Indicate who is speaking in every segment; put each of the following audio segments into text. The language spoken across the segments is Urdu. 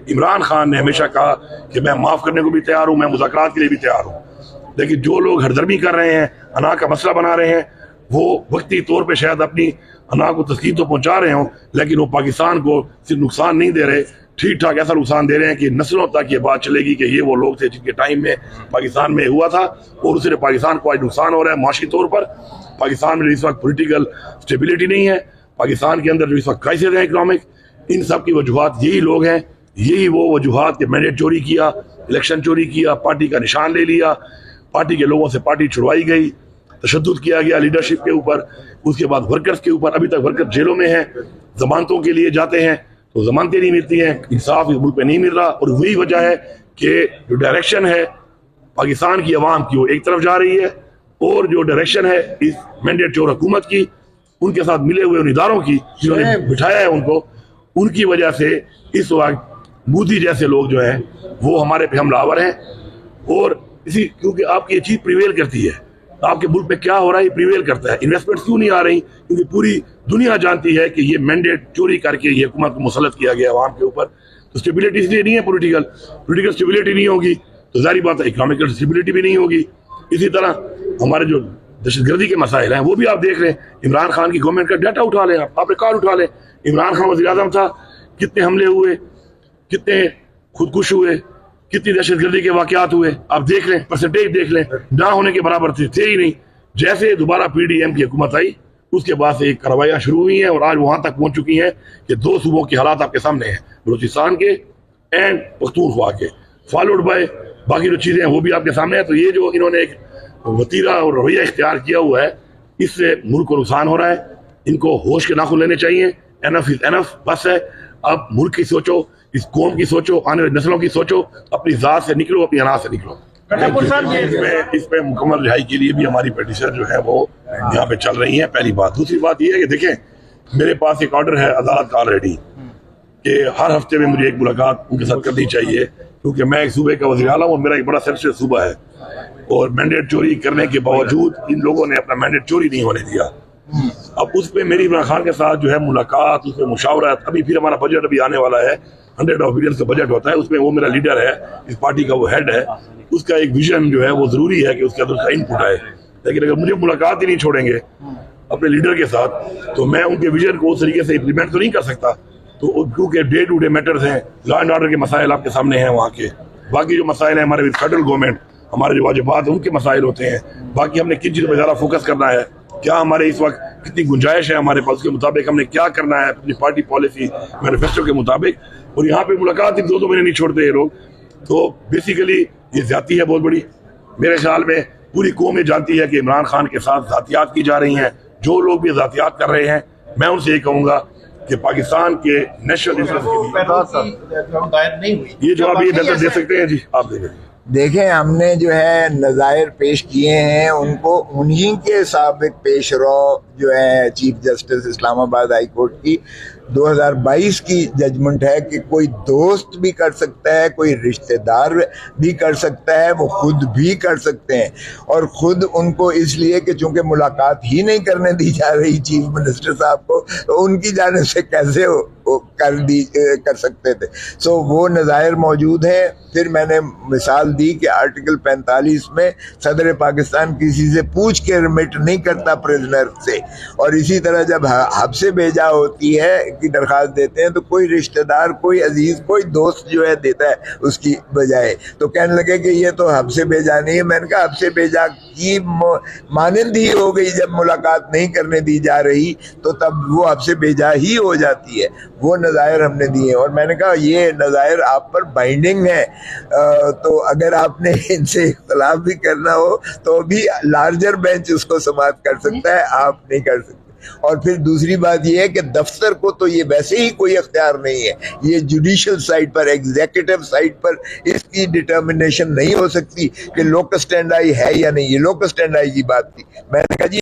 Speaker 1: عمران خان نے ہمیشہ کہا کہ میں معاف کرنے کو بھی تیار ہوں، میں مذاکرات کے لیے بھی تیار ہوں، لیکن جو لوگ ہردرمی کر رہے ہیں، انا کا مسئلہ بنا رہے ہیں، وہ وقتی طور پہ شاید اپنی انا کو تسکین تو پہنچا رہے ہوں، لیکن وہ پاکستان کو صرف نقصان نہیں دے رہے، ٹھیک ٹھاک ایسا نقصان دے رہے ہیں کہ نسلوں تک یہ بات چلے گی کہ یہ وہ لوگ تھے جن کے ٹائم میں پاکستان میں ہوا تھا، اور اس سے پاکستان کو آج نقصان ہو رہا ہے معاشی طور پر۔ پاکستان میں اس وقت پولیٹیکل اسٹیبلٹی نہیں ہے، پاکستان کے اندر جو اس وقت کرائسس ہے اکنامک، ان سب کی وجوہات یہی لوگ ہیں، یہی وہ وجوہات کہ مینڈیٹ چوری کیا، الیکشن چوری کیا، پارٹی کا نشان لے لیا، پارٹی کے لوگوں سے پارٹی چھڑوائی گئی، تشدد کیا گیا لیڈرشپ کے اوپر، اس کے بعد ورکرز کے اوپر، ابھی تک ورکر جیلوں میں ہیں، ضمانتوں کے لیے جاتے ہیں تو ضمانتیں نہیں ملتی ہیں، انصاف اس ملک میں نہیں مل رہا، اور وہی وجہ ہے کہ جو ڈائریکشن ہے پاکستان کی عوام کی وہ ایک طرف جا رہی ہے، اور جو ڈائریکشن ہے اس مینڈیٹ چور حکومت کی، ان کے ساتھ ملے ہوئے ان اداروں کی جنہوں نے بٹھایا ہے ان کو، ان کی وجہ سے اس وقت مودی جیسے لوگ جو ہیں وہ ہمارے پہ حملہ آور ہیں، اور اسی کیونکہ آپ کی یہ چیز پریویل کرتی ہے، آپ کے ملک میں کیا ہو رہا ہے یہ پریویل کرتا ہے۔ انویسٹمنٹ کیوں نہیں آ رہی؟ کیونکہ پوری دنیا جانتی ہے کہ یہ مینڈیٹ چوری کر کے یہ حکومت کو مسلط کیا گیا عوام کے اوپر، تو اسٹیبلٹی اس لیے نہیں ہے، پولیٹیکل اسٹیبلٹی نہیں ہوگی تو ظاہری بات ہے اکنامکل اسٹیبلٹی بھی نہیں ہوگی۔ اسی طرح ہمارے جو دہشت گردی کے مسائل ہیں وہ بھی آپ دیکھ رہے ہیں، عمران خان کی گورنمنٹ کا ڈیٹا اٹھا لیں، آپ ریکارڈ اٹھا لیں، عمران خان وزیر اعظم تھا، کتنے حملے ہوئے، کتنے خودکش ہوئے، کتنی دہشت گردی کے واقعات ہوئے، آپ دیکھ لیں، پرسنٹیج دیکھ لیں، نہ ہونے کے برابر تھے ہی نہیں۔ جیسے دوبارہ پی ڈی ایم کی حکومت آئی اس کے بعد سے ایک کارروائیاں شروع ہوئی ہیں، اور آج وہاں تک پہنچ چکی ہیں کہ دو صوبوں کے حالات آپ کے سامنے ہیں، بلوچستان کے اینڈ پختونخوا کے، فالوڈ بائی باقی جو چیزیں ہیں وہ بھی آپ کے سامنے ہیں۔ تو یہ جو انہوں نے ایک وتیرہ اور رویہ اختیار کیا ہوا ہے، اس سے ملک کو نقصان ہو رہا ہے، ان کو ہوش کے ناخن لینے چاہیے، انف از انف، بس ہے، اب ملک کی سوچو، اس قوم کی سوچو، آنے والی نسلوں کی سوچو، اپنی ذات سے نکلو، اپنی انا سے نکلو۔ اس پہ مکمل رہائی کے لیے بھی ہماری پیٹیشن جو ہے وہ یہاں پہ چل رہی ہیں، پہلی بات۔ دوسری بات یہ ہے کہ دیکھیں میرے پاس ایک آرڈر ہے عدالت کا آلریڈی کہ ہر ہفتے میں مجھے ایک ملاقات ان کے ساتھ کرنی چاہیے، کیونکہ میں ایک صوبے کا وزیر اعلیٰ ہوں اور میرا ایک بڑا سینسٹیو صوبہ ہے، اور مینڈیٹ چوری کرنے کے باوجود ان لوگوں نے اپنا مینڈیٹ چوری نہیں ہونے دیا۔ اب اس پہ میری عمران خان کے ساتھ جو ہے ملاقات، اس پہ مشاورت، ابھی پھر ہمارا بجٹ ابھی آنے والا ہے، 100 بلین کا بجٹ ہوتا ہے، اس میں وہ میرا لیڈر ہے، اس پارٹی کا وہ ہیڈ ہے، اس کا ایک ویژن جو ہے وہ ضروری ہے کہ اس کے اندر اس کا انپٹ آئے، لیکن اگر مجھے ملاقات ہی نہیں چھوڑیں گے اپنے لیڈر کے ساتھ تو میں ان کے ویژن کو اس طریقے سے امپلیمنٹ تو نہیں کر سکتا۔ تو کیونکہ ڈے ٹو ڈے میٹرز ہیں، لا اینڈ آرڈر کے مسائل آپ کے سامنے ہیں وہاں کے، باقی جو مسائل ہیں ہمارے فیڈرل گورنمنٹ، ہمارے جو واجبات ہیں ان کے مسائل ہوتے ہیں، باقی ہم نے کن چیزوں پہ زیادہ فوکس کرنا ہے، کیا ہمارے اس وقت کتنی گنجائش ہے ہمارے پاس، اس کے مطابق ہم نے کیا کرنا ہے اپنی پارٹی پالیسی مینیفیسٹو کے مطابق، اور یہاں پہ ملاقات ہی 2 مہینے نہیں چھوڑتے یہ لوگ۔ تو بیسیکلی یہ زیادتی ہے بہت بڑی، میرے خیال میں پوری قوم یہ جانتی ہے کہ عمران خان کے ساتھ ذاتیات کی جا رہی ہیں، جو لوگ بھی ذاتیات کر رہے ہیں میں ان سے یہ کہوں گا کہ پاکستان کے نیشنل انٹرسٹ کے لیے یہ جو آپ یہ نظر دے سکتے ہیں، جی آپ دے دیں۔
Speaker 2: دیکھیں ہم نے جو ہے نظائر پیش کیے ہیں ان کو، انہی کے سابق پیش رو جو ہے چیف جسٹس اسلام آباد ہائی کورٹ کی 2022 کی ججمنٹ ہے کہ کوئی دوست بھی کر سکتا ہے، کوئی رشتہ دار بھی کر سکتا ہے، وہ خود بھی کر سکتے ہیں، اور خود ان کو اس لیے کہ چونکہ ملاقات ہی نہیں کرنے دی جا رہی چیف منسٹر صاحب کو، تو ان کی جانب سے کیسے کر سکتے تھے۔ سو وہ نظائر موجود ہیں۔ پھر میں نے مثال دی کہ آرٹیکل 45 میں صدر پاکستان کسی سے پوچھ کے ریمٹ نہیں کرتا پریزنر سے، اور اسی طرح جب حبس بھیجا ہوتی ہے کی درخواست دیتے ہیں تو کوئی رشتہ دار، کوئی عزیز، کوئی دوست جو ہے دیتا ہے اس کی بجائے، تو کہنے لگے کہ یہ تو حبس بھیجا نہیں ہے۔ میں نے کہا حبس بھیجا کی مانند ہی ہو گئی، جب ملاقات نہیں کرنے دی جا رہی تو تب وہ حبس بھیجا ہی ہو جاتی ہے۔ وہ نظائر ہم نے دیے ہیں، اور میں نے کہا یہ نظائر آپ پر بائنڈنگ ہے، تو اگر آپ نے ان سے اختلاف بھی کرنا ہو تو بھی لارجر بینچ اس کو سماعت کر سکتا ہے، آپ نہیں کر سکتے۔ اور پھر دوسری بات یہ ہے کہ دفتر کو تو یہ ویسے ہی کوئی اختیار نہیں ہے، یہ جوڈیشل سائٹ پر، ایگزیکٹو سائٹ پر اس کی ڈٹرمنیشن نہیں ہو سکتی کہ لوکس اسٹینڈائی ہے یا نہیں۔ یہ لوکس اسٹینڈائی کی بات تھی، میں نے کہا جی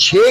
Speaker 2: 6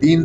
Speaker 2: 3